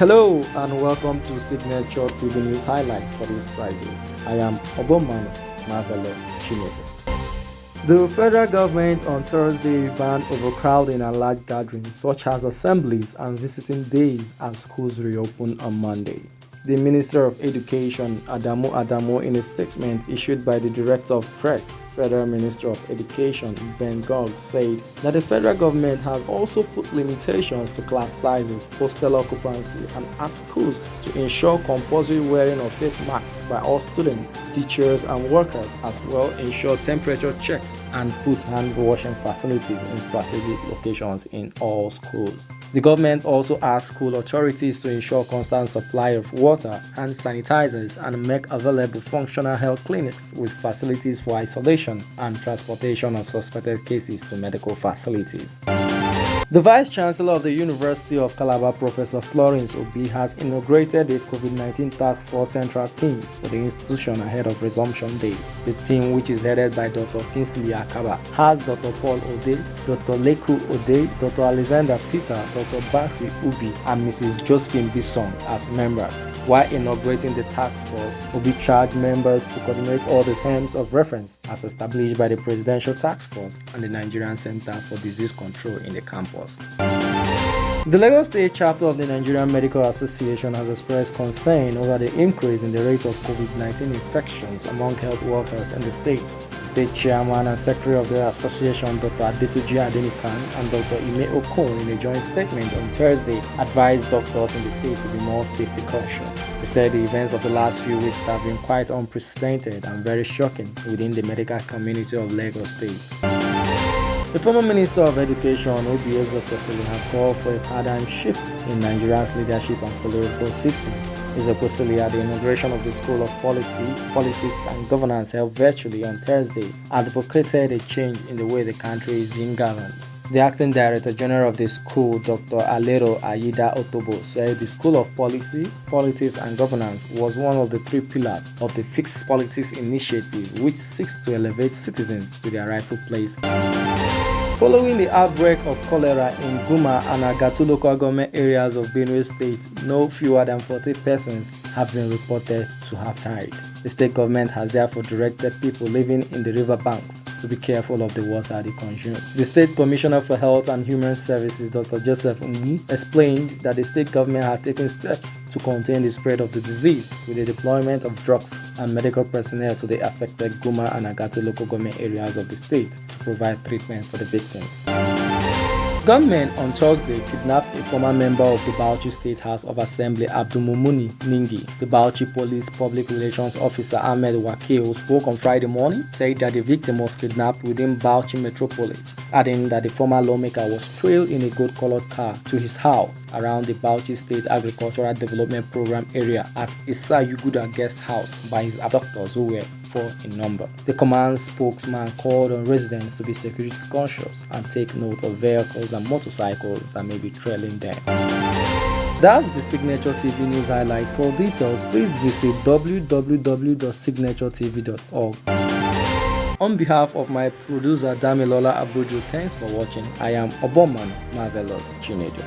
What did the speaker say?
Hello and welcome to Signature TV News Highlights for this Friday. I am Obomano Marvelous Chinedu. The federal government on Thursday banned overcrowding and large gatherings such as assemblies and visiting days as schools reopen on Monday. The Minister of Education, Adamu, in a statement issued by the Director of Press, Federal Minister of Education, Ben Gog, said that the federal government has also put limitations to class sizes, hostel occupancy, and asked schools to ensure compulsory wearing of face masks by all students, teachers, and workers, as well ensure temperature checks and put hand washing facilities in strategic locations in all schools. The government also asked school authorities to ensure constant supply of water, hand sanitizers, and make available functional health clinics with facilities for isolation and transportation of suspected cases to medical facilities. The Vice Chancellor of the University of Calabar, Professor Florence Obi, has inaugurated a COVID-19 Task Force Central Team for the institution ahead of resumption date. The team, which is headed by Dr. Kingsley Akaba, has Dr. Paul Ode, Dr. Leku Ode, Dr. Alexander Peter, Dr. Bansi Ubi, and Mrs. Josephine Bisson as members. While inaugurating the task force, Obi charged members to coordinate all the terms of reference as established by the Presidential Task Force and the Nigerian Center for Disease Control in the campus. The Lagos State chapter of the Nigerian Medical Association has expressed concern over the increase in the rate of COVID-19 infections among health workers in the state. The state chairman and secretary of the association, Dr. Adetuji Adenikan, and Dr. Ime Okon, in a joint statement on Thursday, advised doctors in the state to be more safety cautious. They said the events of the last few weeks have been quite unprecedented and very shocking within the medical community of Lagos State. The former Minister of Education, Ezekwesili, has called for a paradigm shift in Nigeria's leadership and political system. Ezekwesili, at the inauguration of the School of Policy, Politics and Governance held virtually on Thursday, advocated a change in the way the country is being governed. The acting director general of the school, Dr. Alero Ayida Otobo, said the School of Policy, Politics and Governance was one of the three pillars of the Fixed Politics Initiative, which seeks to elevate citizens to their rightful place. Following the outbreak of cholera in Gunmen and Agatu local government areas of Benue State, no fewer than 40 persons have been reported to have died. The state government has therefore directed people living in the river banks to be careful of the water they consume. The State Commissioner for Health and Human Services, Dr. Joseph Ningi, explained that the state government had taken steps to contain the spread of the disease with the deployment of drugs and medical personnel to the affected Gunmen and Agatu local government areas of the state to provide treatment for the victims. Gunmen on Thursday kidnapped a former member of the Bauchi State House of Assembly, Abdulmumuni Ningi. The Bauchi Police Public Relations Officer Ahmed Wakil, who spoke on Friday morning, said that the victim was kidnapped within Bauchi Metropolis, adding that the former lawmaker was trailed in a gold-colored car to his house around the Bauchi State Agricultural Development Program area at Issa Yuguda Guest House by his abductors, who were 4 in number. The command spokesman called on residents to be security conscious and take note of vehicles and motorcycles that may be trailing them. That's the Signature TV News Highlight. For details, please visit www.signaturetv.org. On behalf of my producer Damilola Abuju, thanks for watching. I am Obomano Marvelous Chinedu.